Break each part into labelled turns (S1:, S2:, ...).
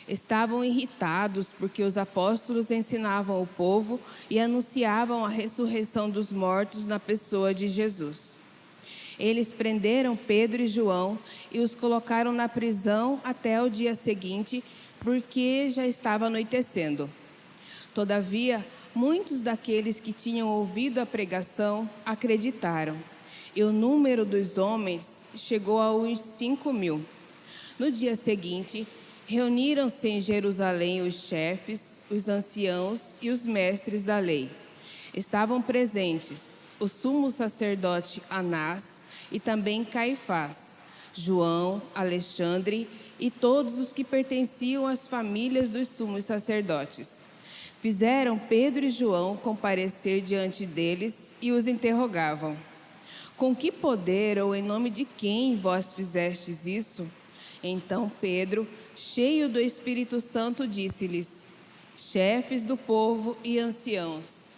S1: Estavam irritados porque os apóstolos ensinavam o povo e anunciavam a ressurreição dos mortos na pessoa de Jesus. Eles prenderam Pedro e João e os colocaram na prisão até o dia seguinte, porque já estava anoitecendo. Todavia, muitos daqueles que tinham ouvido a pregação acreditaram, e o número dos homens chegou a uns 5.000. No dia seguinte, reuniram-se em Jerusalém os chefes, os anciãos e os mestres da lei. Estavam presentes o sumo sacerdote Anás e também Caifás, João, Alexandre e todos os que pertenciam às famílias dos sumos sacerdotes. Fizeram Pedro e João comparecer diante deles e os interrogavam: com que poder ou em nome de quem vós fizestes isso? Então Pedro, cheio do Espírito Santo, disse-lhes: chefes do povo e anciãos,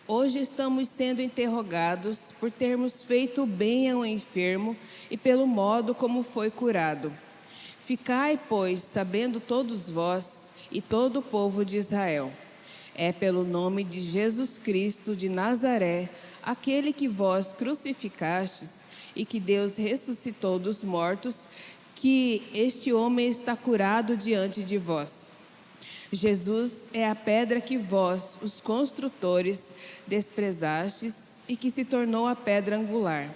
S1: hoje estamos sendo interrogados por termos feito bem ao enfermo e pelo modo como foi curado. Ficai, pois, sabendo todos vós e todo o povo de Israel, é pelo nome de Jesus Cristo de Nazaré, aquele que vós crucificastes e que Deus ressuscitou dos mortos, que este homem está curado diante de vós. Jesus é a pedra que vós, os construtores, desprezastes e que se tornou a pedra angular.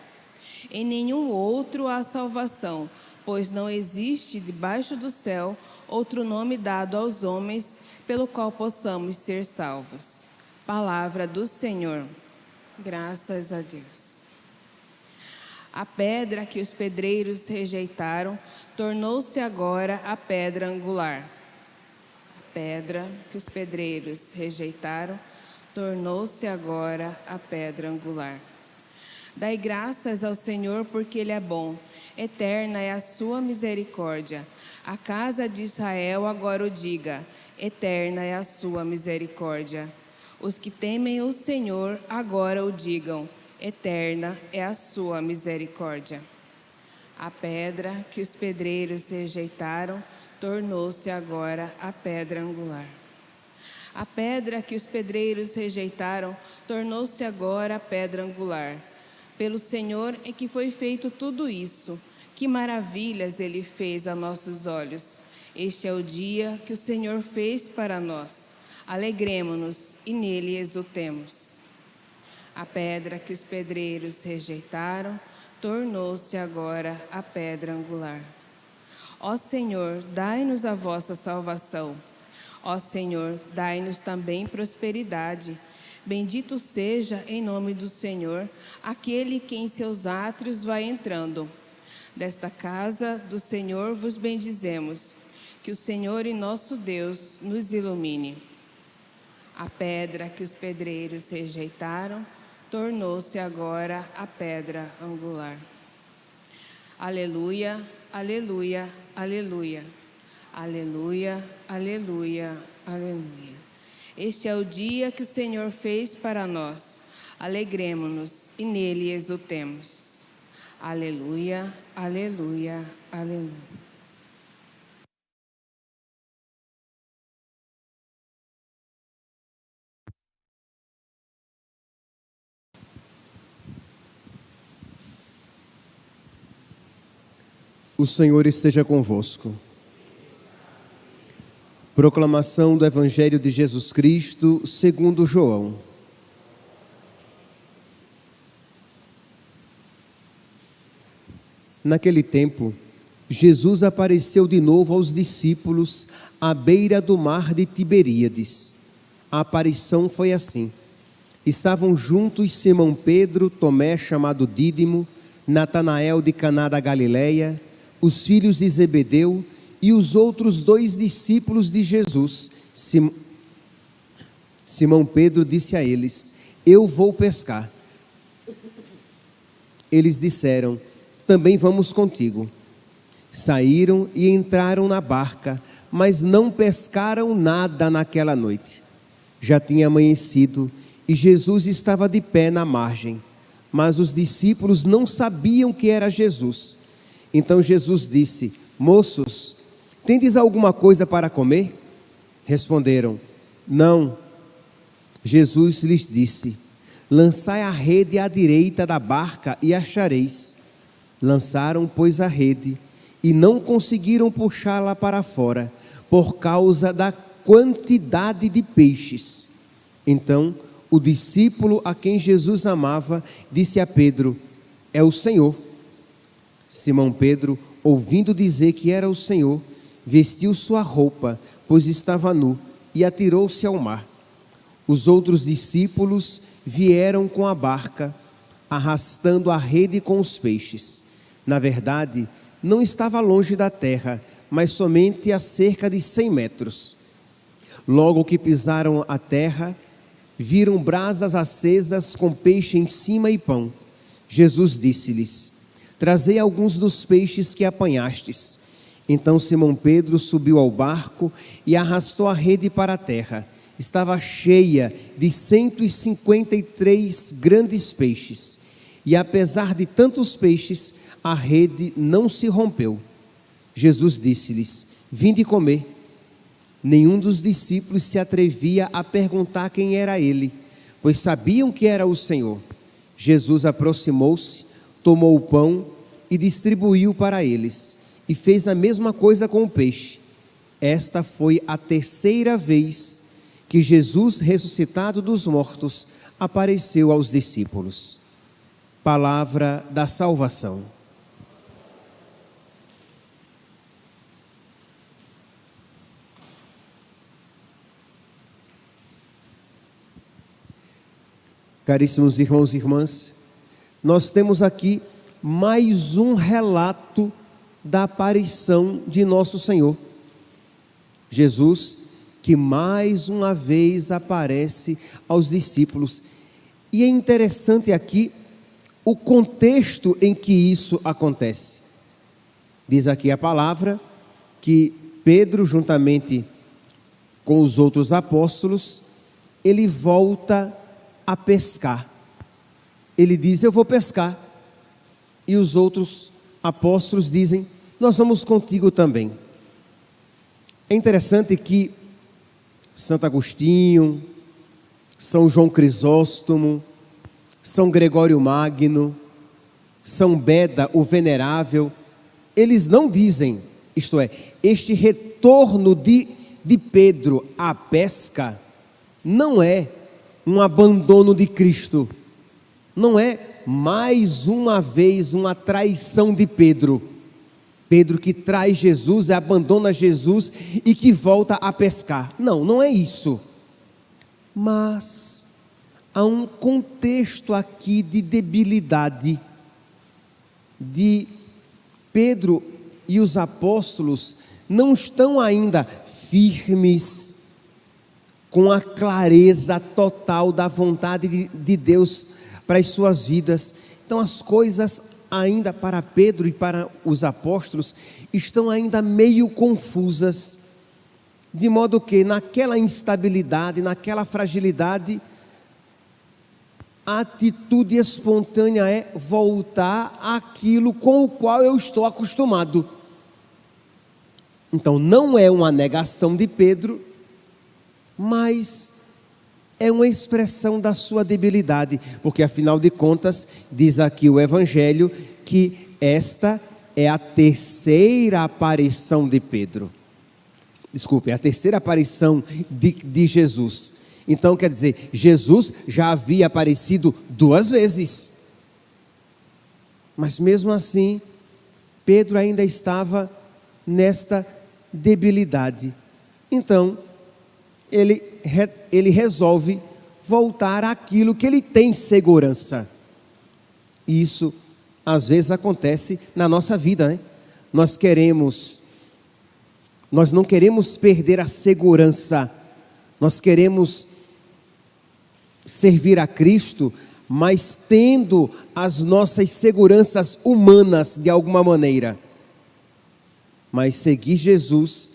S1: Em nenhum outro há salvação, pois não existe debaixo do céu outro nome dado aos homens pelo qual possamos ser salvos. Palavra do Senhor. Graças a Deus. A pedra que os pedreiros rejeitaram tornou-se agora a pedra angular. A pedra que os pedreiros rejeitaram tornou-se agora a pedra angular. Dai graças ao Senhor porque Ele é bom, eterna é a sua misericórdia. A casa de Israel agora o diga, eterna é a sua misericórdia. Os que temem o Senhor agora o digam, eterna é a sua misericórdia. A pedra que os pedreiros rejeitaram tornou-se agora a pedra angular. A pedra que os pedreiros rejeitaram tornou-se agora a pedra angular. Pelo Senhor é que foi feito tudo isso. Que maravilhas Ele fez a nossos olhos. Este é o dia que o Senhor fez para nós. Alegremo-nos e nele exultemos. A pedra que os pedreiros rejeitaram tornou-se agora a pedra angular. Ó Senhor, dai-nos a vossa salvação. Ó Senhor, dai-nos também prosperidade. Bendito seja, em nome do Senhor, aquele que em seus átrios vai entrando. Desta casa do Senhor vos bendizemos. Que o Senhor e nosso Deus nos ilumine. A pedra que os pedreiros rejeitaram tornou-se agora a pedra angular. Aleluia, aleluia, aleluia. Aleluia, aleluia, aleluia. Este é o dia que o Senhor fez para nós. Alegremo-nos e nele exultemos. Aleluia, aleluia, aleluia.
S2: O Senhor esteja convosco. Proclamação do Evangelho de Jesus Cristo segundo João. Naquele tempo, Jesus apareceu de novo aos discípulos à beira do mar de Tiberíades. A aparição foi assim. Estavam juntos Simão Pedro, Tomé, chamado Dídimo, Natanael de Caná da Galileia, os filhos de Zebedeu e os outros 2 discípulos de Jesus. Simão Pedro disse a eles: eu vou pescar. Eles disseram: também vamos contigo. Saíram e entraram na barca, mas não pescaram nada naquela noite. Já tinha amanhecido e Jesus estava de pé na margem, mas os discípulos não sabiam que era Jesus. Então Jesus disse: moços, tendes alguma coisa para comer? Responderam: não. Jesus lhes disse: lançai a rede à direita da barca e achareis. Lançaram, pois, a rede e não conseguiram puxá-la para fora, por causa da quantidade de peixes. Então, o discípulo a quem Jesus amava disse a Pedro: é o Senhor. Simão Pedro, ouvindo dizer que era o Senhor, vestiu sua roupa, pois estava nu, e atirou-se ao mar. Os outros discípulos vieram com a barca, arrastando a rede com os peixes. Na verdade, não estava longe da terra, mas somente a cerca de 100 metros. Logo que pisaram a terra, viram brasas acesas com peixe em cima e pão. Jesus disse-lhes: trazei alguns dos peixes que apanhastes. Então Simão Pedro subiu ao barco e arrastou a rede para a terra. Estava cheia de 153 grandes peixes. E apesar de tantos peixes, a rede não se rompeu. Jesus disse-lhes: vinde comer. Nenhum dos discípulos se atrevia a perguntar quem era ele, pois sabiam que era o Senhor. Jesus aproximou-se, tomou o pão e distribuiu para eles, e fez a mesma coisa com o peixe. Esta foi a terceira vez que Jesus, ressuscitado dos mortos, apareceu aos discípulos. Palavra da salvação. Caríssimos irmãos e irmãs, nós temos aqui mais um relato da aparição de nosso Senhor. Jesus, que mais uma vez aparece aos discípulos. E é interessante aqui o contexto em que isso acontece. Diz aqui a palavra que Pedro, juntamente com os outros apóstolos, ele volta a pescar. Ele diz: eu vou pescar. E os outros apóstolos dizem: nós vamos contigo também. É interessante que Santo Agostinho, São João Crisóstomo, São Gregório Magno, São Beda o Venerável, eles não dizem, isto é, este retorno de Pedro à pesca não é um abandono de Cristo, não é mais uma vez uma traição de Pedro. Pedro que traz Jesus, abandona Jesus e que volta a pescar. Não, não é isso. Mas há um contexto aqui de debilidade, de Pedro e os apóstolos não estão ainda firmes, com a clareza total da vontade de Deus para as suas vidas. Então as coisas ainda para Pedro e para os apóstolos estão ainda meio confusas, de modo que naquela instabilidade, naquela fragilidade, a atitude espontânea é voltar àquilo com o qual eu estou acostumado. Então não é uma negação de Pedro, mas é uma expressão da sua debilidade, porque afinal de contas, diz aqui o Evangelho, que esta é a terceira aparição de Pedro. Desculpe, é a terceira aparição de Jesus. Então quer dizer, Jesus já havia aparecido 2 vezes. Mas mesmo assim, Pedro ainda estava nesta debilidade. Então, ele resolve voltar àquilo que ele tem segurança. Isso às vezes acontece na nossa vida, né? Nós não queremos perder a segurança, nós queremos servir a Cristo, mas tendo as nossas seguranças humanas de alguma maneira. Mas seguir Jesus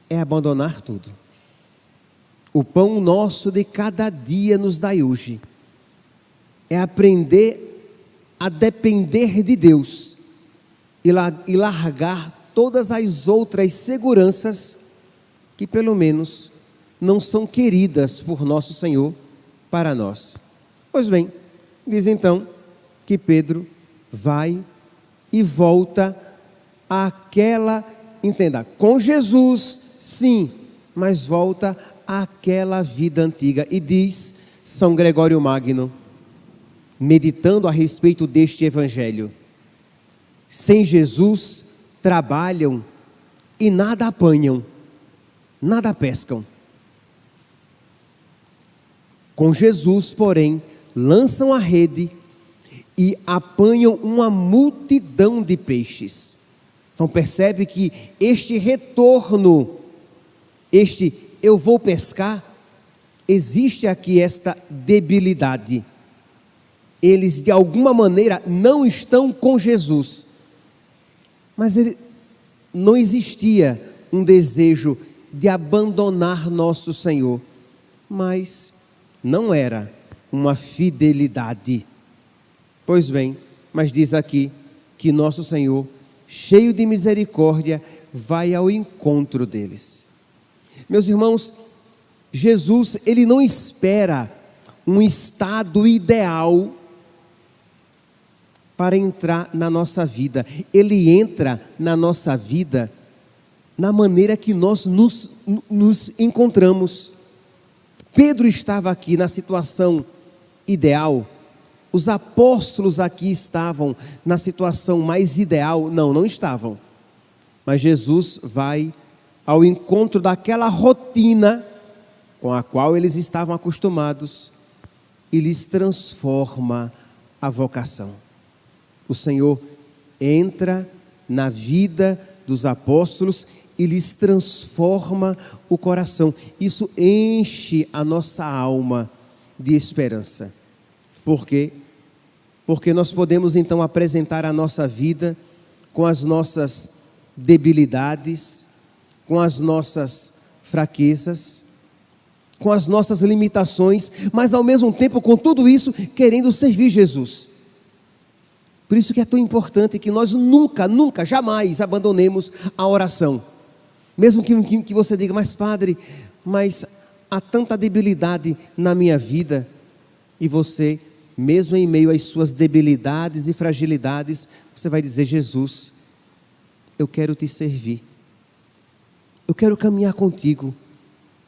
S2: é abandonar tudo. O pão nosso de cada dia nos dai hoje. É aprender a depender de Deus e largar todas as outras seguranças que pelo menos não são queridas por nosso Senhor para nós. Pois bem, diz então que Pedro vai e volta àquela, entenda, com Jesus, sim, mas volta àquela vida antiga. E diz São Gregório Magno, meditando a respeito deste evangelho: sem Jesus trabalham e nada apanham, nada pescam. Com Jesus, porém, lançam a rede e apanham uma multidão de peixes. Então percebe que este retorno, este eu vou pescar, existe aqui esta debilidade. Eles de alguma maneira não estão com Jesus. Mas não existia um desejo de abandonar nosso Senhor. Mas não era uma fidelidade. Pois bem, mas diz aqui que nosso Senhor, cheio de misericórdia, vai ao encontro deles. Meus irmãos, Jesus, ele não espera um estado ideal para entrar na nossa vida. Ele entra na nossa vida na maneira que nós nos encontramos. Pedro estava aqui na situação ideal. Os apóstolos aqui estavam na situação mais ideal. Não estavam. Mas Jesus vai ao encontro daquela rotina com a qual eles estavam acostumados e lhes transforma a vocação. O Senhor entra na vida dos apóstolos e lhes transforma o coração. Isso enche a nossa alma de esperança. Por quê? Porque nós podemos então apresentar a nossa vida com as nossas debilidades, com as nossas fraquezas, com as nossas limitações, mas ao mesmo tempo com tudo isso querendo servir Jesus. Por isso que é tão importante que nós nunca, jamais abandonemos a oração. Mesmo que você diga, mas padre, mas há tanta debilidade na minha vida. E você, mesmo em meio às suas debilidades e fragilidades, você vai dizer, Jesus, eu quero te servir. Eu quero caminhar contigo.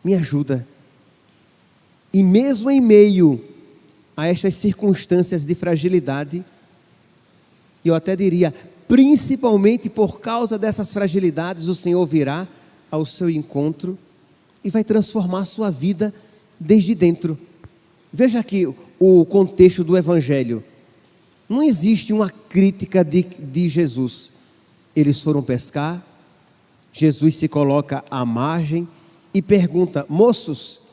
S2: Me ajuda. E mesmo em meio a estas circunstâncias de fragilidade, e eu até diria, principalmente por causa dessas fragilidades, o Senhor virá ao seu encontro e vai transformar a sua vida desde dentro. Veja aqui o contexto do Evangelho. Não existe uma crítica de Jesus. Eles foram pescar, Jesus se coloca à margem e pergunta, moços,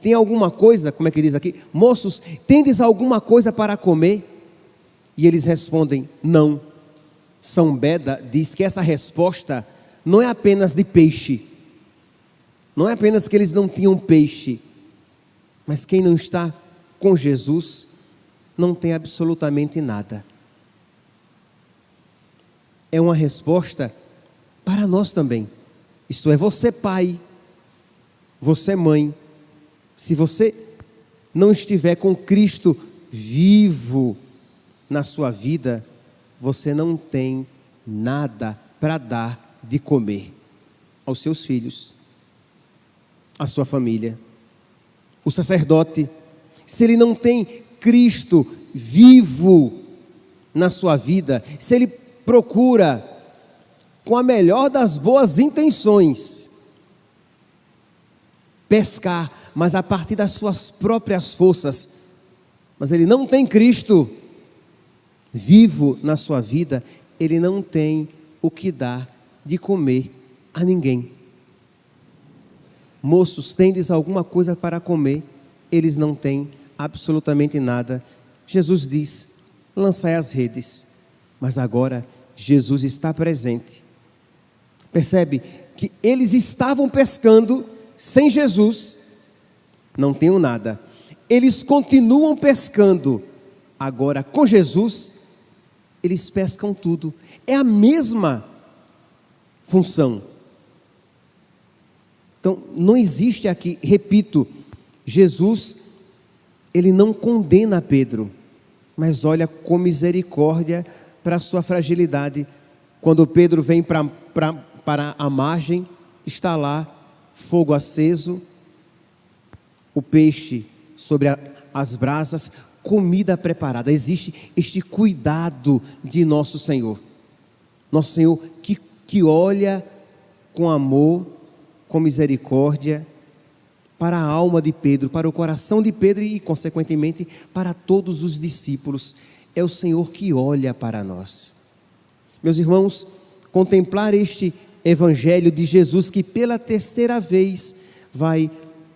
S2: tem alguma coisa, como é que diz aqui? Moços, tendes alguma coisa para comer? E eles respondem, não. São Beda diz que essa resposta não é apenas de peixe. Não é apenas que eles não tinham peixe. Mas quem não está com Jesus não tem absolutamente nada. É uma resposta para nós também. Isto é, você pai, você mãe. Se você não estiver com Cristo vivo na sua vida, você não tem nada para dar de comer aos seus filhos, à sua família. O sacerdote, se ele não tem Cristo vivo na sua vida, se ele procura com a melhor das boas intenções pescar, mas a partir das suas próprias forças, mas ele não tem Cristo vivo na sua vida, ele não tem o que dar de comer a ninguém. Moços, tendes alguma coisa para comer? Eles não têm absolutamente nada. Jesus diz, lançai as redes. Mas agora Jesus está presente. Percebe que eles estavam pescando sem Jesus, não tinham nada. Eles continuam pescando. Agora com Jesus, eles pescam tudo. É a mesma função. Então, não existe aqui, repito, Jesus, ele não condena Pedro, mas olha com misericórdia para a sua fragilidade. Quando Pedro vem para a margem, está lá fogo aceso, o peixe sobre as brasas, comida preparada. Existe este cuidado de nosso Senhor. Nosso Senhor que olha com amor, com misericórdia, para a alma de Pedro, para o coração de Pedro e, consequentemente, para todos os discípulos. É o Senhor que olha para nós. Meus irmãos, contemplar este Evangelho de Jesus que pela terceira vez vai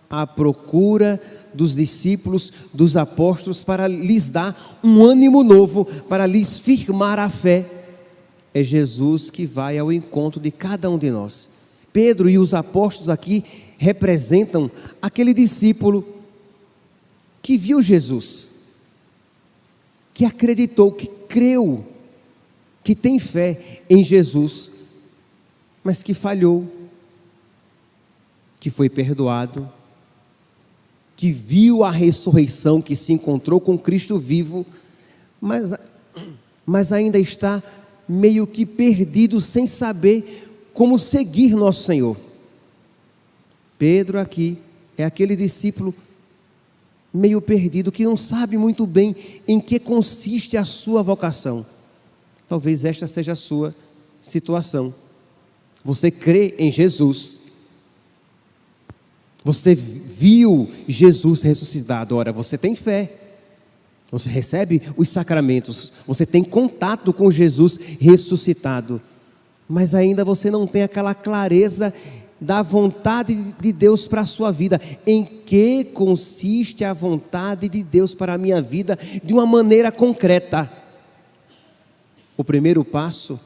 S2: à procura dos discípulos, dos apóstolos, para lhes dar um ânimo novo, para lhes firmar a fé. É Jesus que vai ao encontro de cada um de nós. Pedro e os apóstolos aqui representam aquele discípulo que viu Jesus, que acreditou, que creu, que tem fé em Jesus, mas que falhou, que foi perdoado, que viu a ressurreição, que se encontrou com Cristo vivo, mas ainda está meio que perdido, sem saber como seguir nosso Senhor. Pedro aqui é aquele discípulo meio perdido, que não sabe muito bem em que consiste a sua vocação. Talvez esta seja a sua situação. Você crê em Jesus, você viu Jesus ressuscitado, ora, você tem fé, você recebe os sacramentos, você tem contato com Jesus ressuscitado, mas ainda você não tem aquela clareza da vontade de Deus para a sua vida. Em que consiste a vontade de Deus para a minha vida de uma maneira concreta? O primeiro passo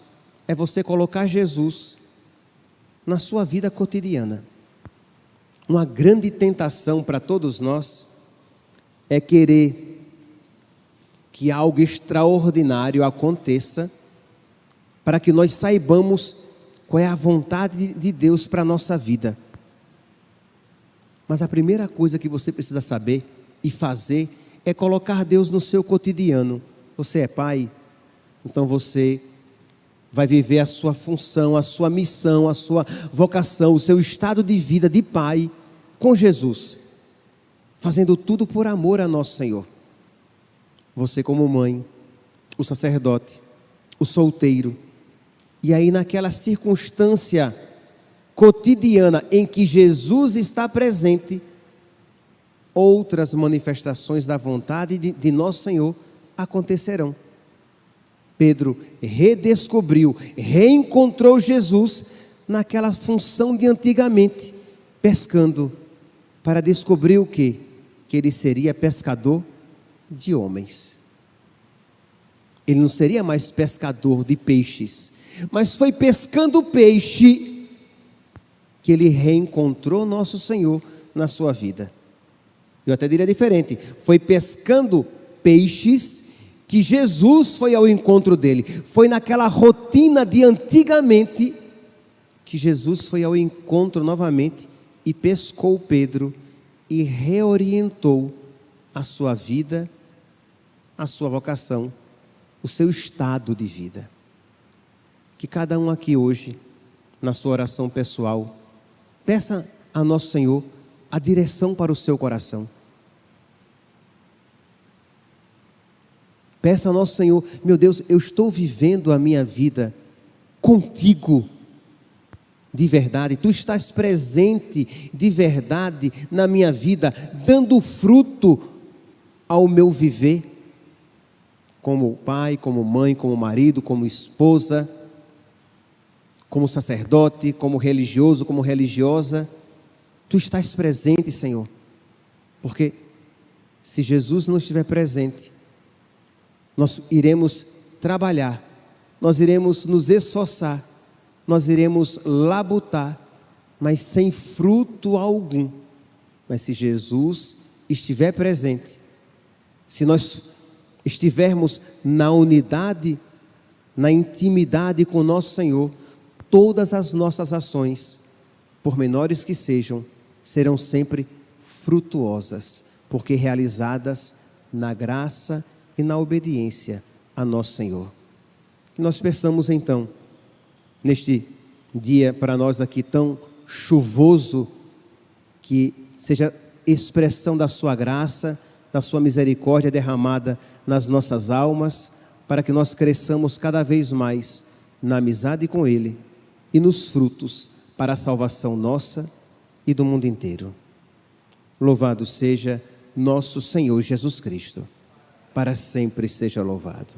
S2: é você colocar Jesus na sua vida cotidiana. Uma grande tentação para todos nós é querer que algo extraordinário aconteça para que nós saibamos qual é a vontade de Deus para a nossa vida. Mas a primeira coisa que você precisa saber e fazer é colocar Deus no seu cotidiano. Você é pai, então você vai viver a sua função, a sua missão, a sua vocação, o seu estado de vida de pai com Jesus, fazendo tudo por amor a nosso Senhor. Você como mãe, o sacerdote, o solteiro, e aí naquela circunstância cotidiana em que Jesus está presente, outras manifestações da vontade de nosso Senhor acontecerão. Pedro redescobriu, reencontrou Jesus naquela função de antigamente, pescando, para descobrir o quê? Que ele seria pescador de homens. Ele não seria mais pescador de peixes, mas foi pescando peixe que ele reencontrou nosso Senhor na sua vida. Eu até diria diferente, foi pescando peixes que Jesus foi ao encontro dele. Foi naquela rotina de antigamente que Jesus foi ao encontro novamente e pescou Pedro e reorientou a sua vida, a sua vocação, o seu estado de vida. Que cada um aqui hoje, na sua oração pessoal, peça a nosso Senhor a direção para o seu coração. Peça ao nosso Senhor: meu Deus, eu estou vivendo a minha vida contigo de verdade, tu estás presente de verdade na minha vida, dando fruto ao meu viver, como pai, como mãe, como marido, como esposa, como sacerdote, como religioso, como religiosa. Tu estás presente, Senhor, porque se Jesus não estiver presente, nós iremos trabalhar, nós iremos nos esforçar, nós iremos labutar, mas sem fruto algum. Mas se Jesus estiver presente, se nós estivermos na unidade, na intimidade com nosso Senhor, todas as nossas ações, por menores que sejam, serão sempre frutuosas, porque realizadas na graça e na obediência a nosso Senhor. Que nós peçamos então, neste dia para nós aqui tão chuvoso, que seja expressão da sua graça, da sua misericórdia derramada nas nossas almas, para que nós cresçamos cada vez mais na amizade com Ele e nos frutos para a salvação nossa e do mundo inteiro. Louvado seja nosso Senhor Jesus Cristo, para sempre seja louvado.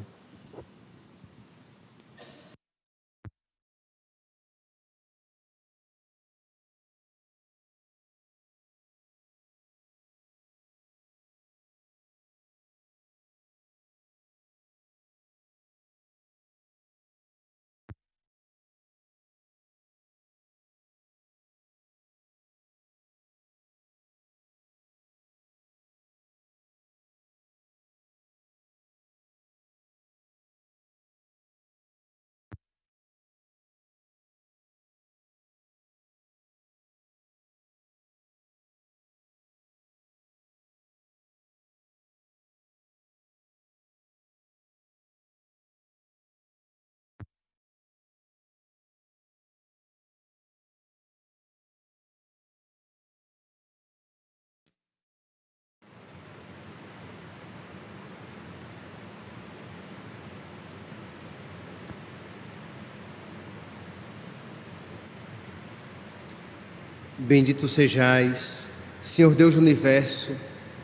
S2: Bendito sejais, Senhor Deus do Universo,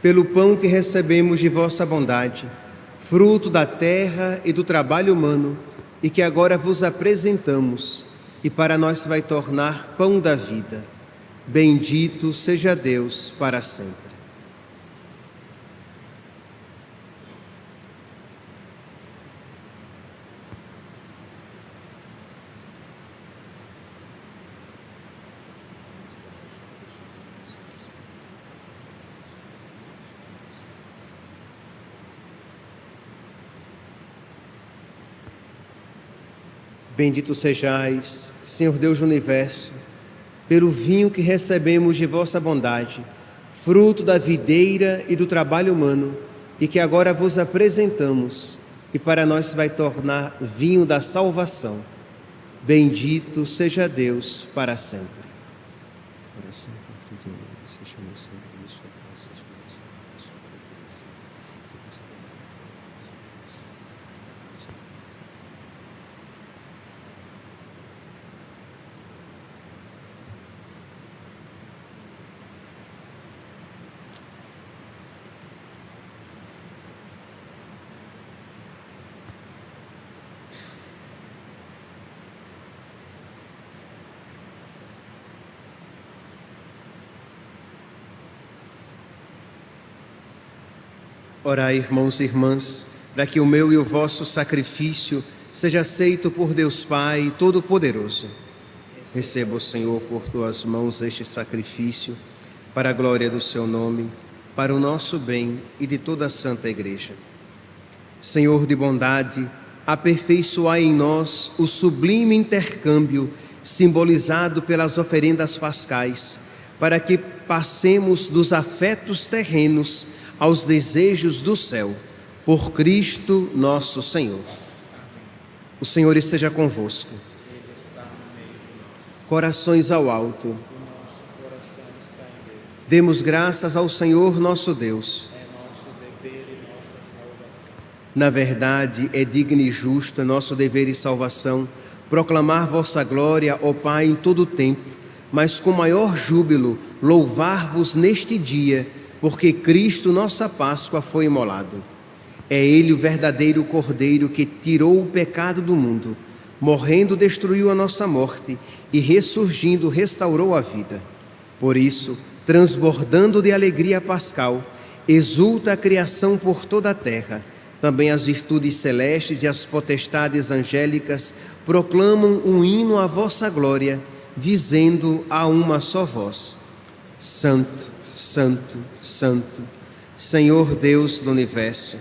S2: pelo pão que recebemos de vossa bondade, fruto da terra e do trabalho humano, e que agora vos apresentamos, e para nós vai tornar pão da vida. Bendito seja Deus para sempre. Bendito sejais, Senhor Deus do Universo, pelo vinho que recebemos de vossa bondade, fruto da videira e do trabalho humano, e que agora vos apresentamos, e para nós vai tornar vinho da salvação. Bendito seja Deus para sempre. Orai, irmãos e irmãs, para que o meu e o vosso sacrifício seja aceito por Deus Pai Todo-Poderoso. Receba, Senhor, por tuas mãos este sacrifício, para a glória do seu nome, para o nosso bem e de toda a Santa Igreja. Senhor de bondade, aperfeiçoai em nós o sublime intercâmbio simbolizado pelas oferendas pascais, para que passemos dos afetos terrenos aos desejos do céu, por Cristo nosso Senhor. O Senhor esteja convosco. Corações ao alto. Demos graças ao Senhor nosso Deus. Na verdade, é digno e justo, é nosso dever e salvação, proclamar vossa glória, ó Pai, em todo o tempo, mas com maior júbilo louvar-vos neste dia, porque Cristo, nossa Páscoa, foi imolado. É Ele o verdadeiro Cordeiro que tirou o pecado do mundo, morrendo destruiu a nossa morte e ressurgindo restaurou a vida. Por isso, transbordando de alegria pascal, exulta a criação por toda a terra. Também as virtudes celestes e as potestades angélicas proclamam um hino à vossa glória, dizendo a uma só voz: Santo, Santo, Santo, Senhor Deus do Universo,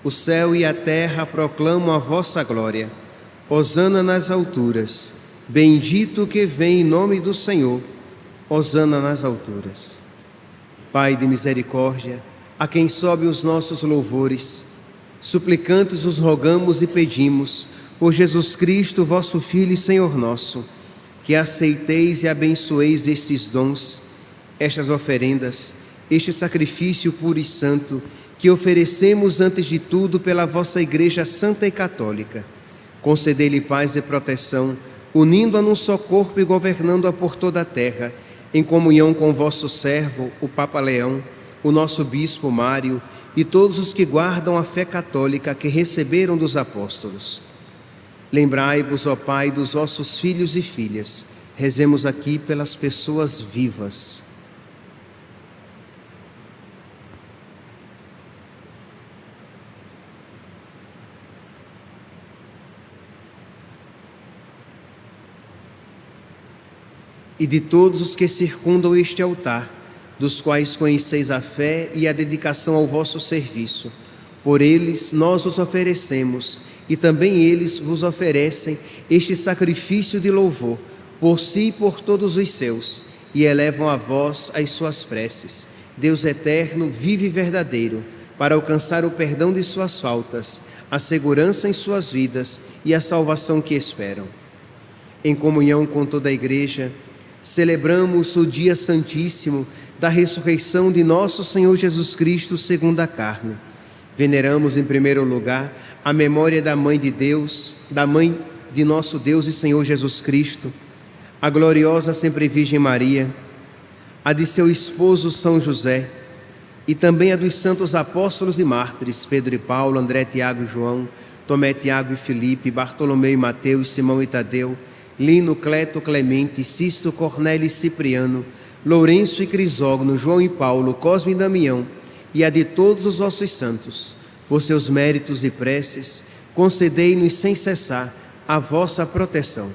S2: o céu e a terra proclamam a vossa glória. Hosana nas alturas. Bendito que vem em nome do Senhor, hosana nas alturas. Pai de misericórdia, a quem sobe os nossos louvores, suplicantes os rogamos e pedimos, por Jesus Cristo, vosso Filho e Senhor nosso, que aceiteis e abençoeis estes dons, estas oferendas, este sacrifício puro e santo, que oferecemos antes de tudo pela vossa Igreja Santa e Católica. Concedei-lhe paz e proteção, unindo-a num só corpo e governando-a por toda a terra, em comunhão com o vosso servo, o Papa Leão, o nosso Bispo Mário e todos os que guardam a fé católica que receberam dos apóstolos. Lembrai-vos, ó Pai, dos vossos filhos e filhas. Rezemos aqui pelas pessoas vivas. E de todos os que circundam este altar, dos quais conheceis a fé e a dedicação ao vosso serviço. Por eles nós os oferecemos, e também eles vos oferecem este sacrifício de louvor, por si e por todos os seus, e elevam a vós as suas preces. Deus eterno, vivo e verdadeiro, para alcançar o perdão de suas faltas, a segurança em suas vidas e a salvação que esperam. Em comunhão com toda a Igreja, celebramos o dia santíssimo da ressurreição de nosso Senhor Jesus Cristo segundo a carne. Veneramos em primeiro lugar a memória da Mãe de Deus, da Mãe de nosso Deus e Senhor Jesus Cristo, a gloriosa Sempre Virgem Maria, a de seu esposo São José e também a dos santos apóstolos e mártires Pedro e Paulo, André, Tiago e João, Tomé, Tiago e Filipe, Bartolomeu e Mateus, Simão e Tadeu, Lino, Cleto, Clemente, Sisto, Cornélio e Cipriano, Lourenço e Crisógono, João e Paulo, Cosme e Damião, e a de todos os vossos santos. Por seus méritos e preces, concedei-nos sem cessar a vossa proteção.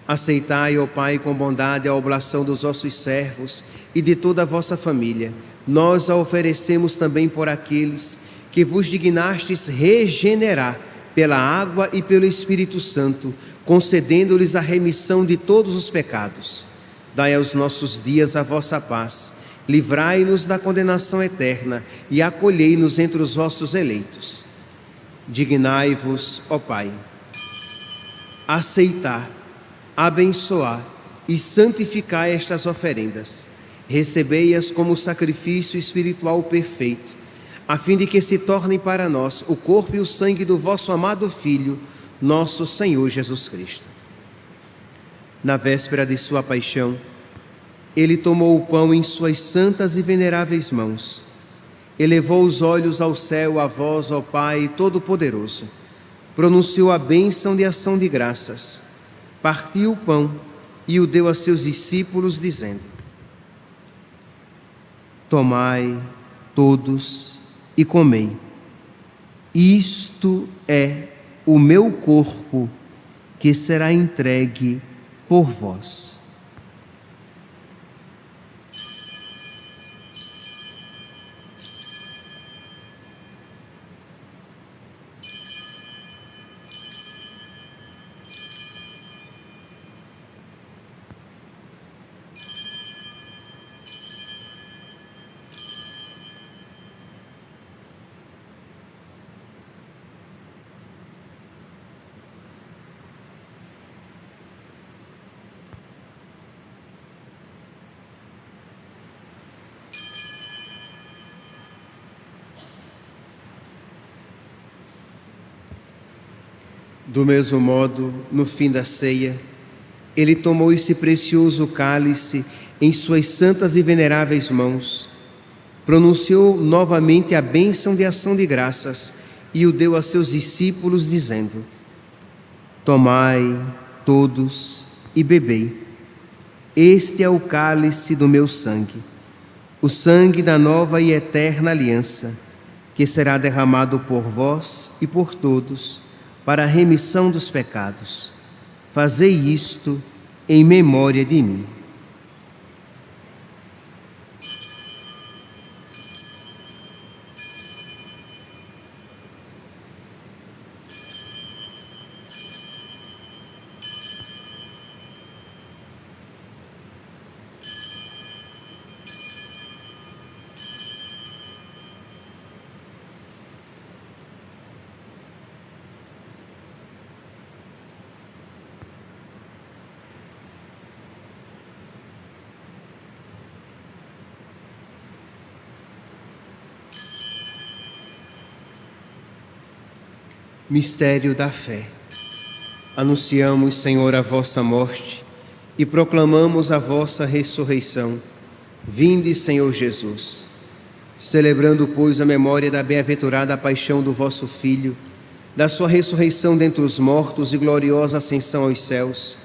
S2: Aceitai, ó Pai, com bondade a oblação dos vossos servos e de toda a vossa família. Nós a oferecemos também por aqueles que vos dignastes regenerar pela água e pelo Espírito Santo, concedendo-lhes a remissão de todos os pecados. Dai aos nossos dias a vossa paz, livrai-nos da condenação eterna e acolhei-nos entre os vossos eleitos. Dignai-vos, ó Pai, aceitar, abençoar e santificar estas oferendas. Recebei-as como sacrifício espiritual perfeito, a fim de que se tornem para nós o corpo e o sangue do vosso amado Filho, nosso Senhor Jesus Cristo. Na véspera de sua paixão, ele tomou o pão em suas santas e veneráveis mãos, elevou os olhos ao céu, a vós, ó Pai Todo-Poderoso, pronunciou a bênção de ação de graças, partiu o pão e o deu a seus discípulos, dizendo: tomai todos e comei. Isto é o meu corpo, que será entregue por vós. Do mesmo modo, no fim da ceia, ele tomou esse precioso cálice em suas santas e veneráveis mãos, pronunciou novamente a bênção de ação de graças e o deu a seus discípulos, dizendo: tomai todos e bebei. Este é o cálice do meu sangue, o sangue da nova e eterna aliança, que será derramado por vós e por todos, para a remissão dos pecados. Fazei isto em memória de mim. Mistério da fé. Anunciamos, Senhor, a vossa morte e proclamamos a vossa ressurreição. Vinde, Senhor Jesus. Celebrando, pois, a memória da bem-aventurada paixão do vosso Filho, da sua ressurreição dentre os mortos e gloriosa ascensão aos céus,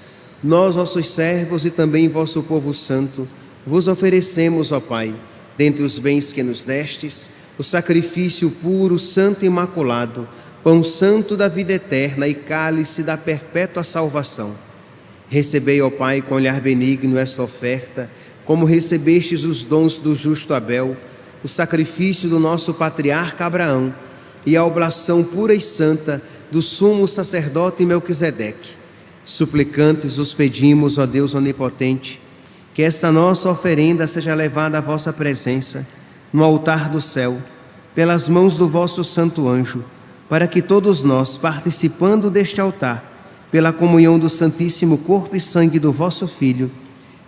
S2: nós, vossos servos e também vosso povo santo, vos oferecemos, ó Pai, dentre os bens que nos destes, o sacrifício puro, santo e imaculado, pão santo da vida eterna e cálice da perpétua salvação. Recebei, ó Pai, com olhar benigno esta oferta, como recebestes os dons do justo Abel, o sacrifício do nosso patriarca Abraão e a oblação pura e santa do sumo sacerdote Melquisedeque. Suplicantes os pedimos, ó Deus onipotente, que esta nossa oferenda seja levada à vossa presença, no altar do céu, pelas mãos do vosso santo anjo, para que todos nós, participando deste altar, pela comunhão do santíssimo corpo e sangue do vosso Filho,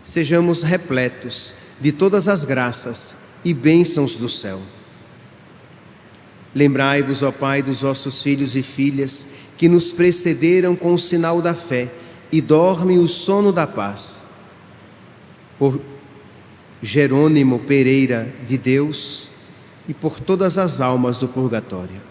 S2: sejamos repletos de todas as graças e bênçãos do céu. Lembrai-vos, ó Pai, dos vossos filhos e filhas, que nos precederam com o sinal da fé e dormem o sono da paz. Por Jerônimo Pereira de Deus e por todas as almas do purgatório.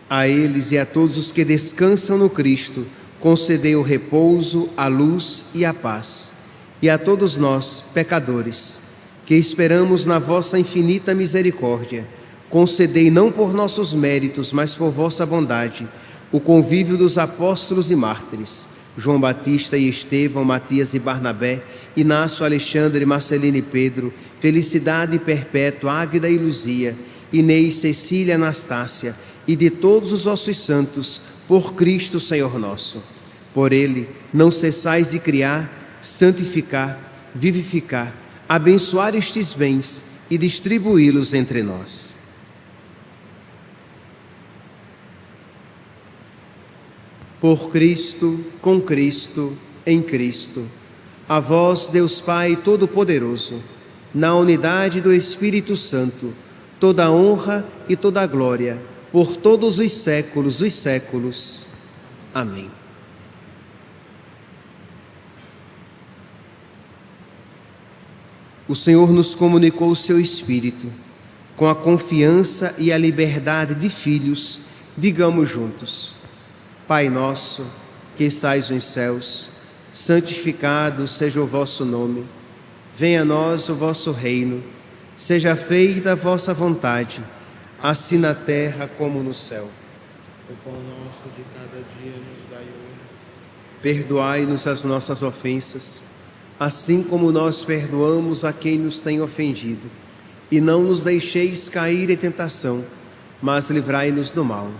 S2: A eles e a todos os que descansam no Cristo, concedei o repouso, a luz e a paz. E a todos nós, pecadores, que esperamos na vossa infinita misericórdia, concedei não por nossos méritos, mas por vossa bondade, o convívio dos apóstolos e mártires, João Batista e Estevão, Matias e Barnabé, Inácio, Alexandre, Marcelino e Pedro, Felicidade Perpétua, Águida e Luzia, Inês, Cecília, Anastácia, e de todos os vossos santos, por Cristo Senhor nosso. Por Ele, não cessais de criar, santificar, vivificar, abençoar estes bens e distribuí-los entre nós. Por Cristo, com Cristo, em Cristo, a vós, Deus Pai Todo-Poderoso, na unidade do Espírito Santo, toda a honra e toda a glória, por todos os séculos dos séculos. Amém. O Senhor nos comunicou o seu Espírito. Com a confiança e a liberdade de filhos, digamos juntos: Pai nosso, que estais nos céus, santificado seja o vosso nome. Venha a nós o vosso reino. Seja feita a vossa vontade, assim na terra como no céu.
S3: O pão nosso de cada dia nos dai hoje.
S2: Perdoai-nos as nossas ofensas, assim como nós perdoamos a quem nos tem ofendido. E não nos deixeis cair em tentação, mas livrai-nos do mal.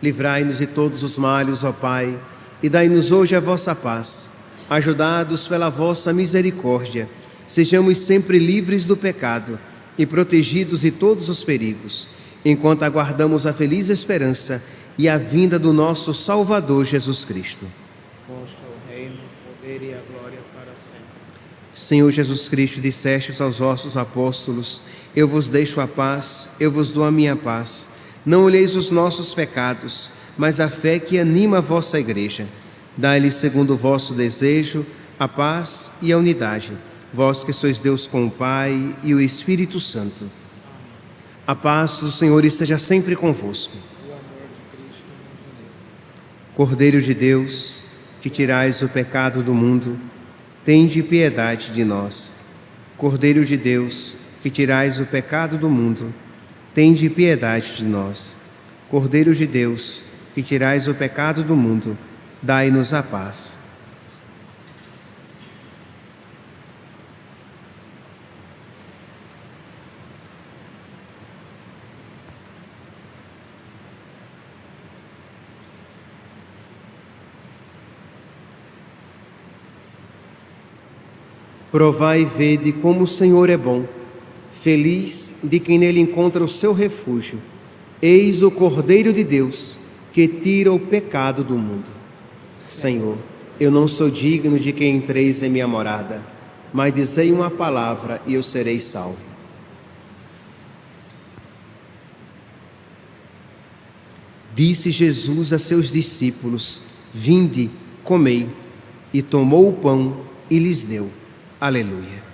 S2: Livrai-nos de todos os males, ó Pai, e dai-nos hoje a vossa paz. Ajudados pela vossa misericórdia, sejamos sempre livres do pecado e protegidos de todos os perigos, enquanto aguardamos a feliz esperança e a vinda do nosso Salvador Jesus Cristo.
S3: Vosso é o reino, o poder e a glória para sempre.
S2: Senhor Jesus Cristo, dissestes aos vossos apóstolos: eu vos deixo a paz, eu vos dou a minha paz. Não olheis os nossos pecados, mas a fé que anima a vossa igreja. Dai-lhe, segundo o vosso desejo, a paz e a unidade. Vós que sois Deus com o Pai e o Espírito Santo. A paz do Senhor esteja sempre convosco.
S3: O amor de Cristo nos uniu.
S2: Cordeiro de Deus, que tirais o pecado do mundo, tende piedade de nós. Cordeiro de Deus, que tirais o pecado do mundo, tende piedade de nós. Cordeiro de Deus, que tirais o pecado do mundo, dai-nos a paz. Provai e vede como o Senhor é bom. Feliz de quem nele encontra o seu refúgio. Eis o Cordeiro de Deus, que tira o pecado do mundo. Senhor, eu não sou digno de que entreis em minha morada, mas dizei uma palavra e eu serei salvo. Disse Jesus a seus discípulos: Vinde, comei. E tomou o pão e lhes deu. Aleluia.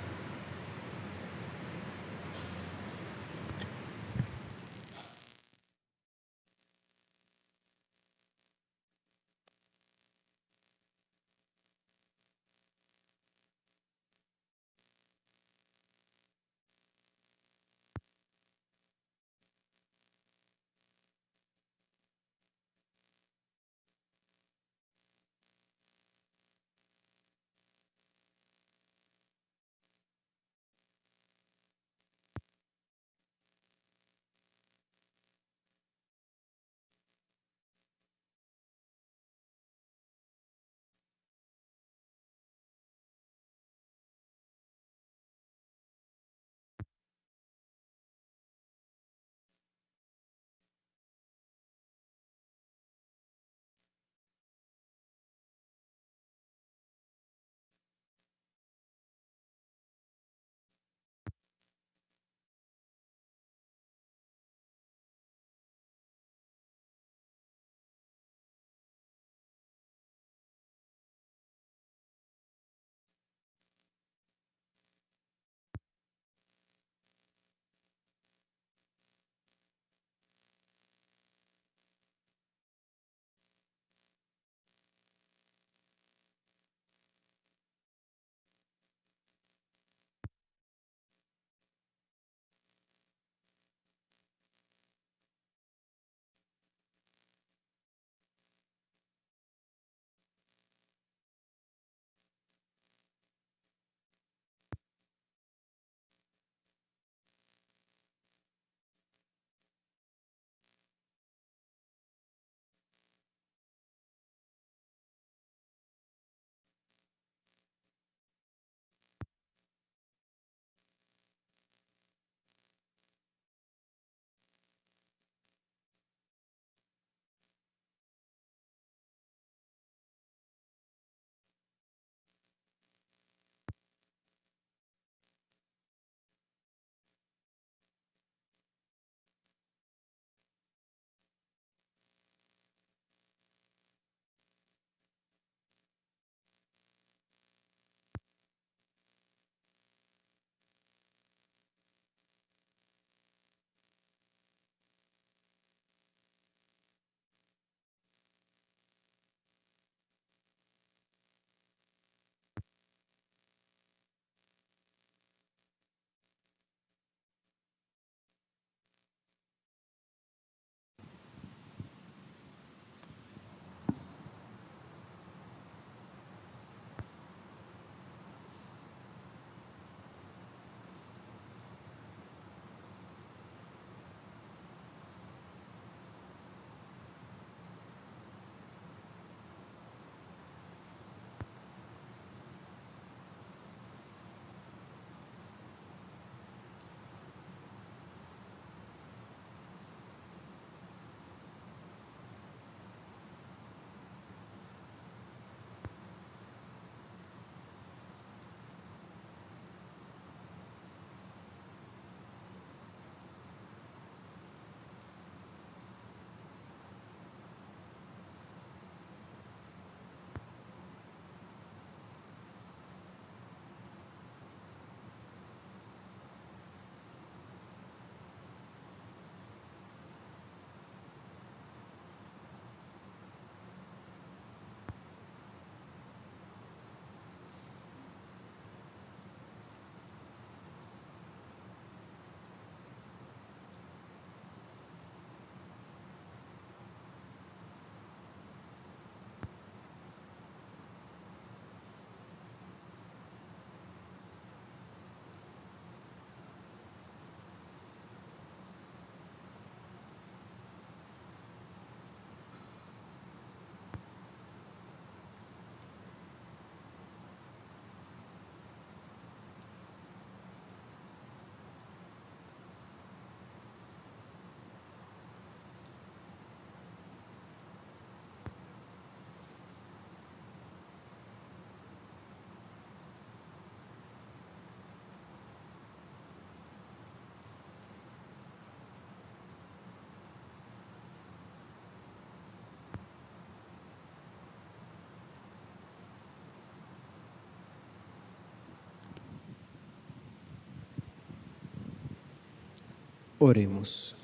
S2: Oremos.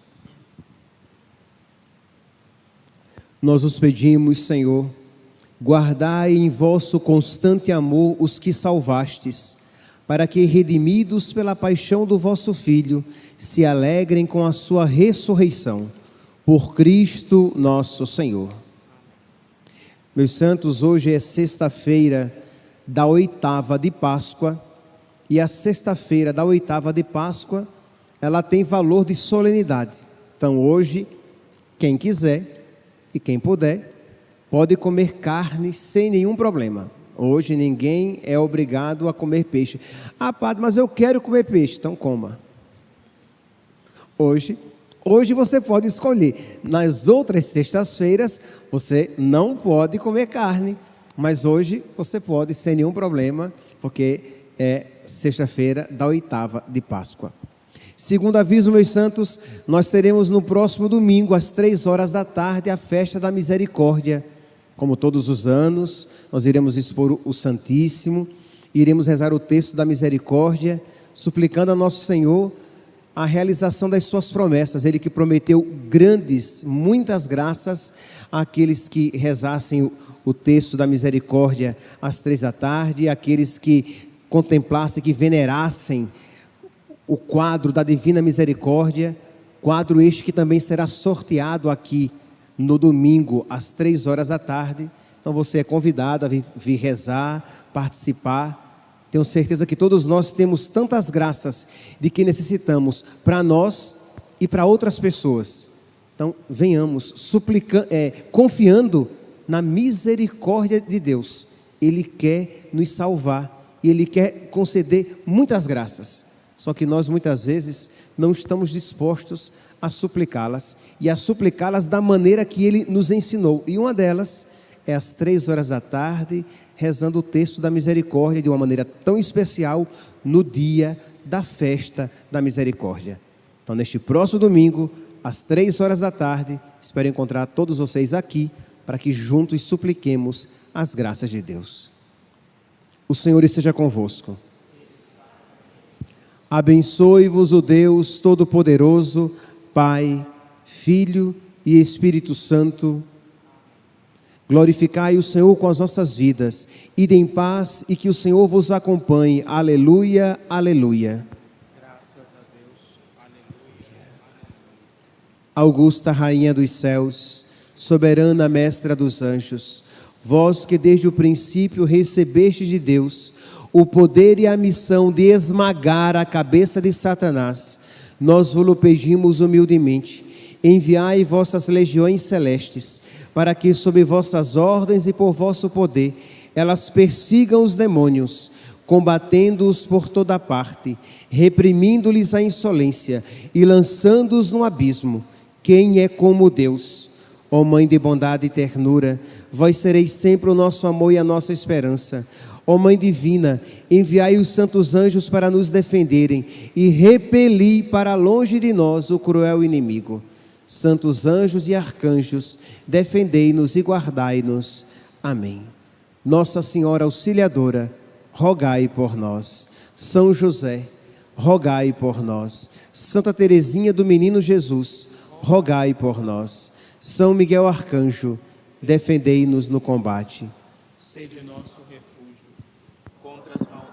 S2: Nós os pedimos, Senhor, guardai em vosso constante amor os que salvastes, para que, redimidos pela paixão do vosso Filho, se alegrem com a sua ressurreição. Por Cristo nosso Senhor. Meus santos, hoje é sexta-feira da 8ª de Páscoa, e a sexta-feira da 8ª de Páscoa, ela tem valor de solenidade. Então hoje, quem quiser e quem puder, pode comer carne sem nenhum problema. Hoje ninguém é obrigado a comer peixe. Ah, padre, mas eu quero comer peixe. Então coma. Hoje você pode escolher. Nas outras sextas-feiras, você não pode comer carne. Mas hoje você pode sem nenhum problema, porque é sexta-feira da 8ª de Páscoa. Segundo aviso, meus santos, nós teremos no próximo domingo, às 15h, a festa da misericórdia. Como todos os anos, nós iremos expor o Santíssimo, iremos rezar o texto da misericórdia, suplicando a Nosso Senhor a realização das suas promessas. Ele que prometeu muitas graças àqueles que rezassem o texto da misericórdia às 15h, e àqueles que contemplassem, que venerassem o quadro da Divina Misericórdia, quadro este que também será sorteado aqui no domingo às 15h. Então você é convidado a vir rezar, participar. Tenho certeza que todos nós temos tantas graças de que necessitamos para nós e para outras pessoas. Então venhamos confiando na misericórdia de Deus. Ele quer nos salvar e Ele quer conceder muitas graças. Só que nós muitas vezes não estamos dispostos a suplicá-las, e a suplicá-las da maneira que Ele nos ensinou. E uma delas é às 15h, rezando o texto da misericórdia de uma maneira tão especial no dia da festa da misericórdia. Então, neste próximo domingo, às 15h, espero encontrar todos vocês aqui para que juntos supliquemos as graças de Deus. O Senhor esteja convosco. Abençoe-vos o Deus Todo-Poderoso, Pai, Filho e Espírito Santo. Glorificai o Senhor com as nossas vidas. Ide em paz e que o Senhor vos acompanhe. Aleluia, aleluia.
S3: Graças a Deus. Aleluia.
S2: Augusta Rainha dos Céus, soberana Mestra dos Anjos, vós que desde o princípio recebeste de Deus o poder e a missão de esmagar a cabeça de Satanás, nós vos pedimos humildemente, enviai vossas legiões celestes, para que sob vossas ordens e por vosso poder, elas persigam os demônios, combatendo-os por toda parte, reprimindo-lhes a insolência e lançando-os no abismo. Quem é como Deus? Ó Mãe de bondade e ternura, vós sereis sempre o nosso amor e a nossa esperança. Ó Mãe Divina, enviai os santos anjos para nos defenderem e repeli para longe de nós o cruel inimigo. Santos anjos e arcanjos, defendei-nos e guardai-nos. Amém. Nossa Senhora Auxiliadora, rogai por nós. São José, rogai por nós. Santa Teresinha do Menino Jesus, rogai por nós. São Miguel Arcanjo, defendei-nos no combate.
S3: Sede nosso refúgio contra as maldades